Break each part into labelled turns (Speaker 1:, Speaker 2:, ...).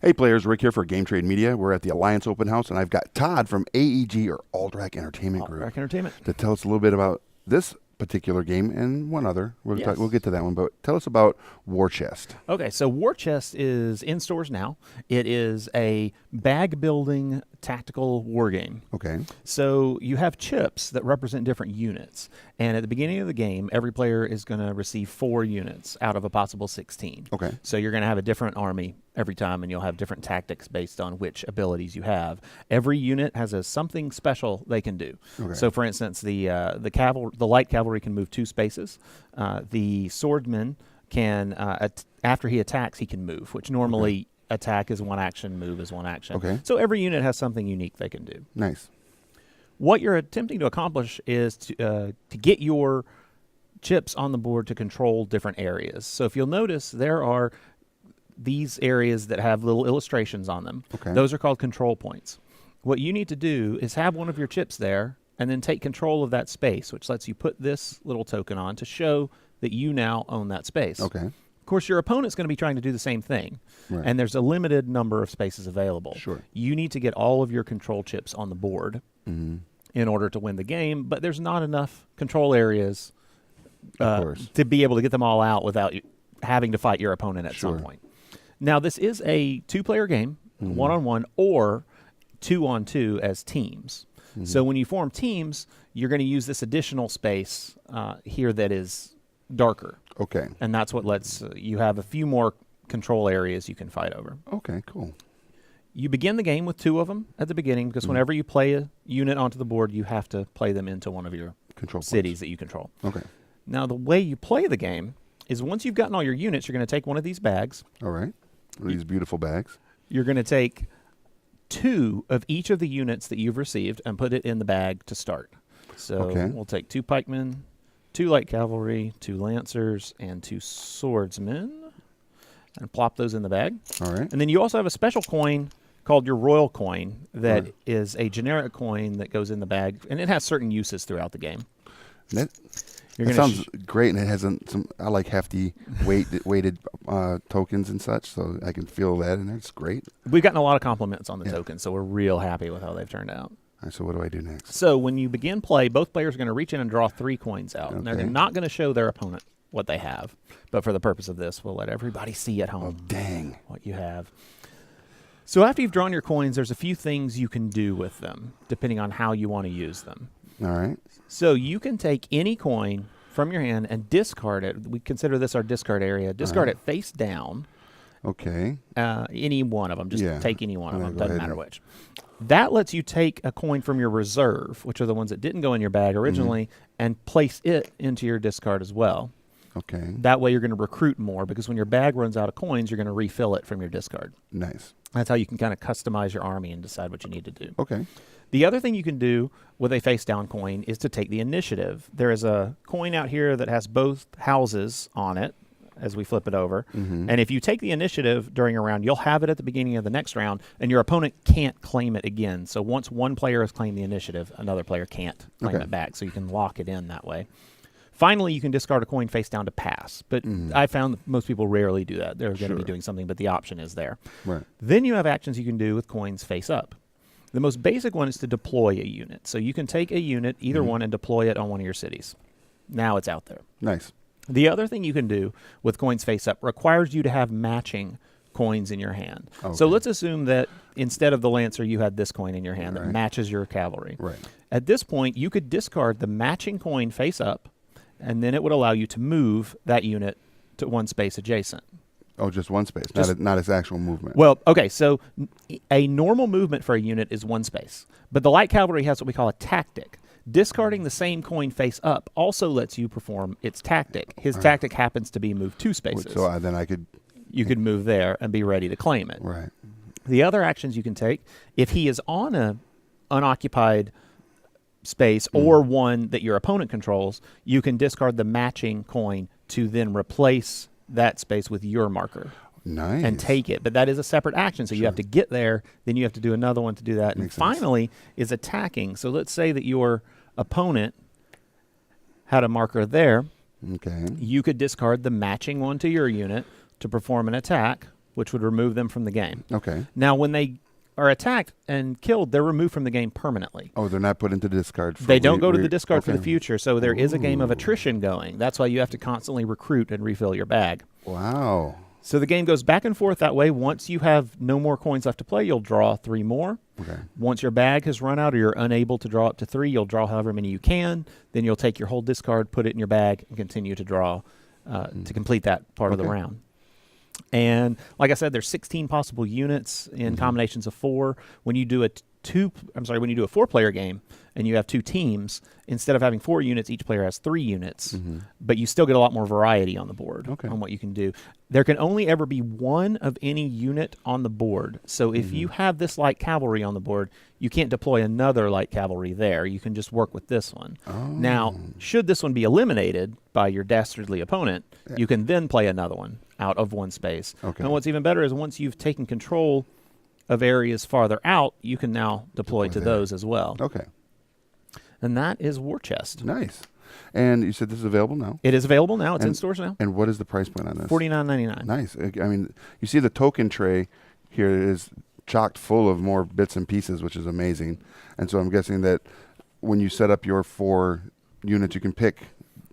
Speaker 1: Hey players, Rick here for Game Trade Media. We're at the Alliance Open House, and I've got Todd from AEG, or Alderac Entertainment Group.
Speaker 2: Alderac Entertainment.
Speaker 1: To tell us a little bit about this particular game and one other. We'll get to that one, but tell us about War Chest.
Speaker 2: Okay, so War Chest is in stores now. It is a bag-building tactical war game.
Speaker 1: Okay.
Speaker 2: So you have chips that represent different units, and at the beginning of the game, every player is going to receive 4 units out of a possible 16.
Speaker 1: Okay.
Speaker 2: So you're going to have a different army every time, and you'll have different tactics based on which abilities you have. Every unit has something special they can do.
Speaker 1: Okay.
Speaker 2: So, for instance, the light cavalry can move 2 spaces. The swordman can, after he attacks, he can move, which normally attack is 1 action, move is 1 action.
Speaker 1: Okay.
Speaker 2: So every unit has something unique they can do.
Speaker 1: Nice.
Speaker 2: What you're attempting to accomplish is to get your chips on the board to control different areas. So if you'll notice, there are these areas that have little illustrations on them.
Speaker 1: Okay.
Speaker 2: Those are called control points. What you need to do is have one of your chips there and then take control of that space, which lets you put this little token on to show that you now own that space.
Speaker 1: Okay.
Speaker 2: Of course, your opponent's going to be trying to do the same thing,
Speaker 1: Right.
Speaker 2: and there's a limited number of spaces available.
Speaker 1: Sure.
Speaker 2: You need to get all of your control chips on the board in order to win the game, but there's not enough control areas to be able to get them all out without having to fight your opponent at some point. Now, this is a 2-player game, 1-on-1 or 2-on-2 as teams. So when you form teams, you're going to use this additional space here that is darker.
Speaker 1: Okay.
Speaker 2: And that's what lets you have a few more control areas you can fight over.
Speaker 1: Okay, cool.
Speaker 2: You begin the game with 2 of them at the beginning, because whenever you play a unit onto the board, you have to play them into one of your
Speaker 1: Control
Speaker 2: cities that you control.
Speaker 1: Okay.
Speaker 2: Now, the way you play the game is once you've gotten all your units, you're going to take one of these bags.
Speaker 1: All right. These beautiful bags.
Speaker 2: You're going to take 2 of each of the units that you've received and put it in the bag to start. So we'll take 2 pikemen, 2 light cavalry, 2 lancers, and 2 swordsmen, and plop those in the bag.
Speaker 1: All right.
Speaker 2: And then you also have a special coin called your royal coin that is a generic coin that goes in the bag, and it has certain uses throughout the game.
Speaker 1: That sounds great, and it has some. I like hefty weighted tokens and such, so I can feel that, and that's great.
Speaker 2: We've gotten a lot of compliments on the tokens, so we're real happy with how they've turned out.
Speaker 1: All right, so what do I do next?
Speaker 2: So when you begin play, both players are going to reach in and draw 3 coins out. And they're not going to show their opponent what they have. But for the purpose of this, we'll let everybody see at home what you have. So after you've drawn your coins, there's a few things you can do with them, depending on how you want to use them.
Speaker 1: All right.
Speaker 2: So you can take any coin from your hand and discard it. We consider this our discard area. Discard it face down.
Speaker 1: Okay.
Speaker 2: Any one of them. Just take any one of them. Doesn't matter which. That lets you take a coin from your reserve, which are the ones that didn't go in your bag originally, and place it into your discard as well.
Speaker 1: Okay.
Speaker 2: That way you're going to recruit more, because when your bag runs out of coins, you're going to refill it from your discard.
Speaker 1: Nice.
Speaker 2: That's how you can kind of customize your army and decide what you need to do.
Speaker 1: Okay.
Speaker 2: The other thing you can do with a face-down coin is to take the initiative. There is a coin out here that has both houses on it as we flip it over. And if you take the initiative during a round, you'll have it at the beginning of the next round, and your opponent can't claim it again. So once one player has claimed the initiative, another player can't claim it back, so you can lock it in that way. Finally, you can discard a coin face down to pass, but I found that most people rarely do that. They're going to be doing something, but the option is there.
Speaker 1: Right.
Speaker 2: Then you have actions you can do with coins face up. The most basic one is to deploy a unit. So you can take a unit, either one, and deploy it on one of your cities. Now it's out there.
Speaker 1: Nice.
Speaker 2: The other thing you can do with coins face up requires you to have matching coins in your hand.
Speaker 1: Okay.
Speaker 2: So let's assume that instead of the Lancer, you had this coin in your hand that matches your cavalry.
Speaker 1: Right.
Speaker 2: At this point, you could discard the matching coin face up, and then it would allow you to move that unit to 1 space adjacent.
Speaker 1: Oh, just 1 space, not its actual movement.
Speaker 2: Well, okay, so a normal movement for a unit is 1 space, but the light cavalry has what we call a tactic. Discarding the same coin face up also lets you perform its tactic. His tactic happens to be move 2 spaces.
Speaker 1: So then I could...
Speaker 2: You could move there and be ready to claim it.
Speaker 1: Right.
Speaker 2: The other actions you can take, if he is on a unoccupied space or one that your opponent controls, you can discard the matching coin to then replace that space with your marker.
Speaker 1: Nice.
Speaker 2: And take it. But that is a separate action, so you have to get there, then you have to do another one to do that. And finally is attacking. So let's say that your opponent had a marker there.
Speaker 1: Okay.
Speaker 2: You could discard the matching one to your unit to perform an attack which would remove them from the game.
Speaker 1: Okay.
Speaker 2: Now, when they are attacked and killed, they're removed from the game permanently.
Speaker 1: Oh, they're not put into the discard.
Speaker 2: They don't go to the discard for the future, so there is a game of attrition going. That's why you have to constantly recruit and refill your bag.
Speaker 1: Wow.
Speaker 2: So the game goes back and forth that way. Once you have no more coins left to play, you'll draw 3 more.
Speaker 1: Okay.
Speaker 2: Once your bag has run out or you're unable to draw up to 3, you'll draw however many you can. Then you'll take your whole discard, put it in your bag, and continue to draw to complete that part of the round. And like I said, there's 16 possible units in combinations of 4. When you do a 4-player game and you have 2 teams, instead of having 4 units, each player has 3 units. But you still get a lot more variety on the board on what you can do. There can only ever be 1 of any unit on the board. So if you have this light cavalry on the board, you can't deploy another light cavalry there. You can just work with this one. Now, should this one be eliminated by your dastardly opponent, you can then play another one out of 1 space. And what's even better is once you've taken control of areas farther out, you can now deploy to those as well.
Speaker 1: Okay.
Speaker 2: And that is War Chest.
Speaker 1: Nice. And you said this is available now?
Speaker 2: It is available now. It's in stores now.
Speaker 1: And what is the price point on this?
Speaker 2: $49.99.
Speaker 1: Nice. I mean, you see the token tray here is chocked full of more bits and pieces, which is amazing. And so I'm guessing that when you set up your 4 units, you can pick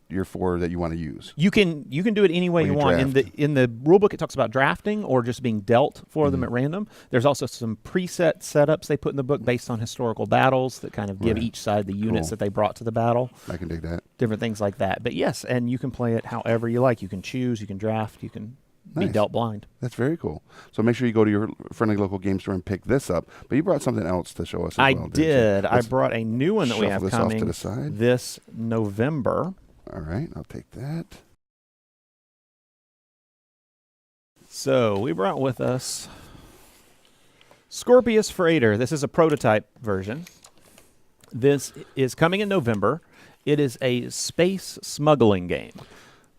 Speaker 1: your 4 that you want to use.
Speaker 2: You can do it any way you want. In the rule book, it talks about drafting or just being dealt for them at random. There's also some preset setups they put in the book based on historical battles that kind of give each side the units that they brought to the battle.
Speaker 1: I can dig that.
Speaker 2: Different things like that. But yes, and you can play it however you like. You can choose, you can draft, you can be dealt blind.
Speaker 1: That's very cool. So make sure you go to your friendly local game store and pick this up. But you brought something else to show us as well.
Speaker 2: I did. I brought a new one that we have coming
Speaker 1: off to the side.
Speaker 2: This November.
Speaker 1: All right, I'll take that.
Speaker 2: So we brought with us Scorpis Freighter. This is a prototype version. This is coming in November. It is a space smuggling game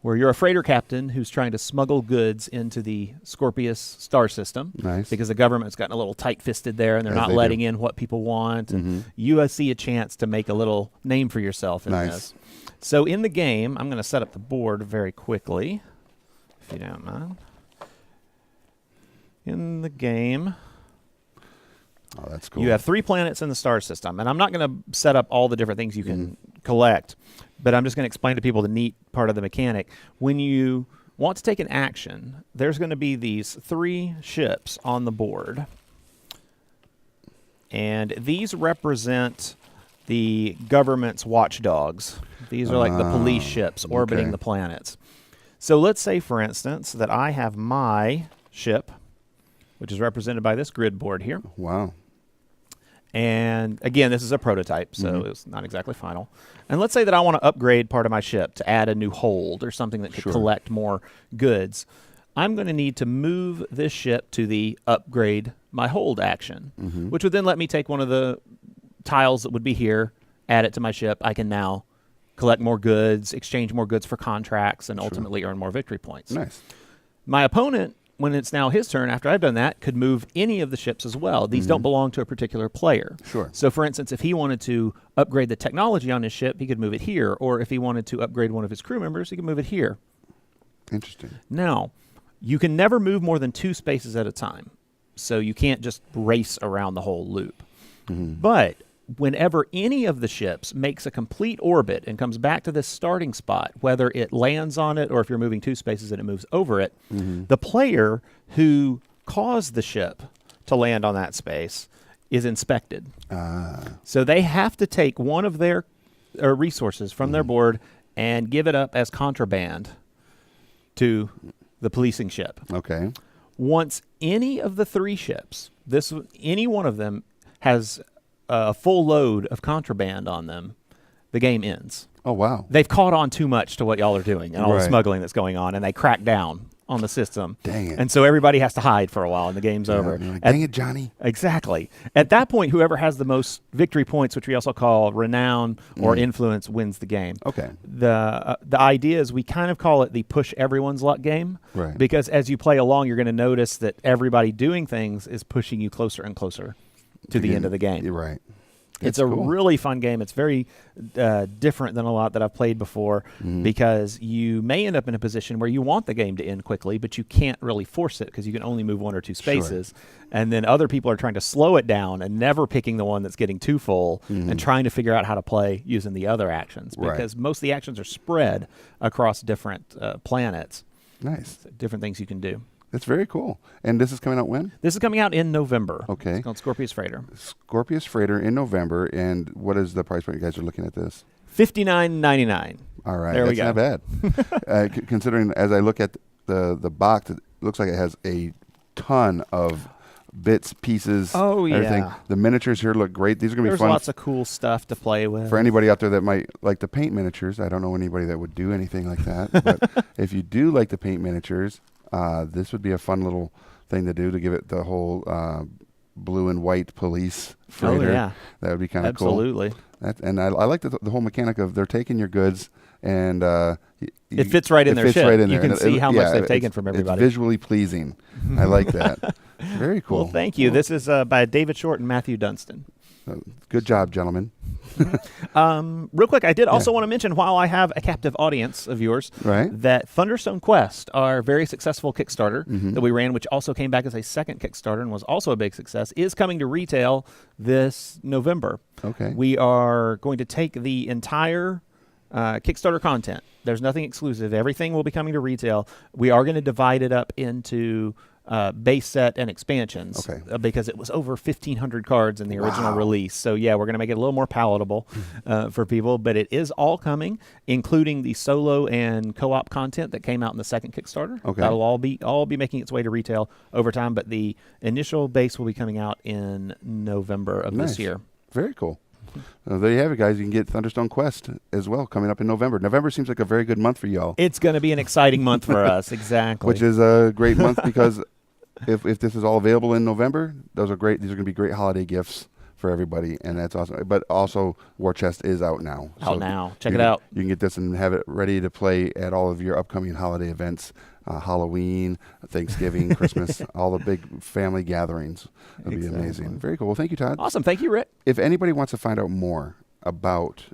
Speaker 2: where you're a freighter captain who's trying to smuggle goods into the Scorpis star system.
Speaker 1: Nice.
Speaker 2: Because the government's gotten a little tight-fisted there, and they're not letting in what people want. And you see a chance to make a little name for yourself in this. So in the game, I'm going to set up the board very quickly, if you don't mind. In the game,
Speaker 1: oh, that's cool.
Speaker 2: You have 3 planets in the star system. And I'm not going to set up all the different things you can collect, but I'm just going to explain to people the neat part of the mechanic. When you want to take an action, there's going to be these 3 ships on the board. And these represent the government's watchdogs. These are like the police ships orbiting the planets. So let's say, for instance, that I have my ship, which is represented by this grid board here.
Speaker 1: Wow.
Speaker 2: And again, this is a prototype, so it's not exactly final. And let's say that I want to upgrade part of my ship to add a new hold or something that could collect more goods. I'm going to need to move this ship to the upgrade my hold action, which would then let me take one of the tiles that would be here, add it to my ship. I can now collect more goods, exchange more goods for contracts, and ultimately earn more victory points.
Speaker 1: Nice.
Speaker 2: My opponent, when it's now his turn, after I've done that, could move any of the ships as well. These don't belong to a particular player.
Speaker 1: Sure.
Speaker 2: So, for instance, if he wanted to upgrade the technology on his ship, he could move it here. Or if he wanted to upgrade one of his crew members, he could move it here.
Speaker 1: Interesting.
Speaker 2: Now, you can never move more than 2 spaces at a time. So you can't just race around the whole loop. But whenever any of the ships makes a complete orbit and comes back to this starting spot, whether it lands on it or if you're moving 2 spaces and it moves over it, the player who caused the ship to land on that space is inspected. So they have to take one of their resources from their board and give it up as contraband to the policing ship.
Speaker 1: Okay.
Speaker 2: Once any of the 3 ships, any one of them has a full load of contraband on them, the game ends.
Speaker 1: Oh, wow.
Speaker 2: They've caught on too much to what y'all are doing and all the smuggling that's going on, and they crack down on the system.
Speaker 1: Dang it.
Speaker 2: And so everybody has to hide for a while, and the game's over.
Speaker 1: Like, dang it, Johnny.
Speaker 2: Exactly. At that point, whoever has the most victory points, which we also call renown or influence, wins the game.
Speaker 1: Okay.
Speaker 2: The idea is we kind of call it the push everyone's luck game.
Speaker 1: Right.
Speaker 2: Because as you play along, you're going to notice that everybody doing things is pushing you closer and closer to the end of the game.
Speaker 1: You're right.
Speaker 2: It's a
Speaker 1: cool.
Speaker 2: really fun game. It's very different than a lot that I've played before because you may end up in a position where you want the game to end quickly, but you can't really force it because you can only move 1 or 2 spaces. Sure. And then other people are trying to slow it down and never picking the one that's getting too full and trying to figure out how to play using the other actions because most of the actions are spread across different planets.
Speaker 1: Nice.
Speaker 2: So different things you can do.
Speaker 1: That's very cool. And this is coming out when?
Speaker 2: This is coming out in November.
Speaker 1: Okay.
Speaker 2: It's called Scorpis Freighter.
Speaker 1: Scorpis Freighter in November. And what is the price point you guys are looking at this?
Speaker 2: $59.99.
Speaker 1: All right.
Speaker 2: There we go.
Speaker 1: That's not bad. Considering as I look at the box, it looks like it has a ton of bits, pieces, everything. The miniatures here look great. These are going to be fun.
Speaker 2: There's lots of cool stuff to play with.
Speaker 1: For anybody out there that might like to paint miniatures, I don't know anybody that would do anything like that. But if you do like to paint miniatures, this would be a fun little thing to do to give it the whole blue and white police freighter.
Speaker 2: Oh, yeah.
Speaker 1: That would be kind of cool.
Speaker 2: Absolutely.
Speaker 1: And I like the whole mechanic of they're taking your goods and
Speaker 2: it fits right in their ship.
Speaker 1: Right in
Speaker 2: you
Speaker 1: there.
Speaker 2: can see how much they've taken from everybody.
Speaker 1: It's visually pleasing. I like that. Very cool.
Speaker 2: Well, thank you. This is by David Short and Matthew Dunstan.
Speaker 1: Good job, gentlemen.
Speaker 2: Real quick, I did also want to mention, while I have a captive audience of yours, that Thunderstone Quest, our very successful Kickstarter that we ran, which also came back as a second Kickstarter and was also a big success, is coming to retail this November.
Speaker 1: Okay.
Speaker 2: We are going to take the entire Kickstarter content. There's nothing exclusive. Everything will be coming to retail. We are going to divide it up into base set and expansions because it was over 1,500 cards in the original release. So, yeah, we're going to make it a little more palatable for people. But it is all coming, including the solo and co-op content that came out in the second Kickstarter.
Speaker 1: Okay.
Speaker 2: That'll all be making its way to retail over time. But the initial base will be coming out in November of this year.
Speaker 1: Very cool. There you have it, guys. You can get Thunderstone Quest as well coming up in November. November seems like a very good month for y'all.
Speaker 2: It's going to be an exciting month for us, exactly.
Speaker 1: Which is a great month because if this is all available in November, those are great. These are going to be great holiday gifts for everybody, and that's awesome. But also, War Chest is out now.
Speaker 2: Check it out.
Speaker 1: You can get this and have it ready to play at all of your upcoming holiday events. Halloween, Thanksgiving, Christmas, all the big family gatherings. It'll be amazing. Very cool. Well, thank you, Todd.
Speaker 2: Awesome. Thank you, Rick.
Speaker 1: If anybody wants to find out more about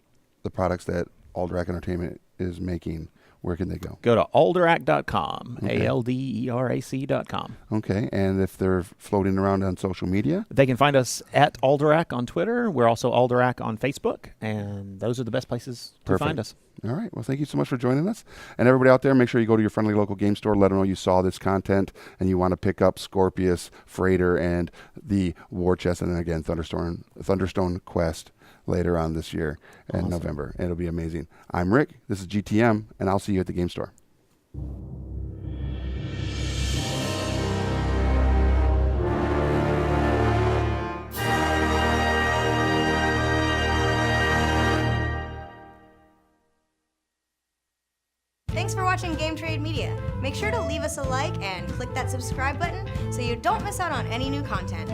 Speaker 1: the products that Alderac Entertainment is making, where can they go?
Speaker 2: Go to alderac.com, ALDERAC.com.
Speaker 1: Okay, and if they're floating around on social media?
Speaker 2: They can find us at Alderac on Twitter. We're also Alderac on Facebook, and those are the best places to find us.
Speaker 1: All right. Well, thank you so much for joining us. And everybody out there, make sure you go to your friendly local game store, let them know you saw this content, and you want to pick up Scorpis, Freighter, and the War Chest, and then again, Thunderstone Quest later on this year in November. It'll be amazing. I'm Rick. This is GTM, and I'll see you at the game store.
Speaker 3: Thanks for watching Game Trade Media. Make sure to leave us a like and click that subscribe button so you don't miss out on any new content.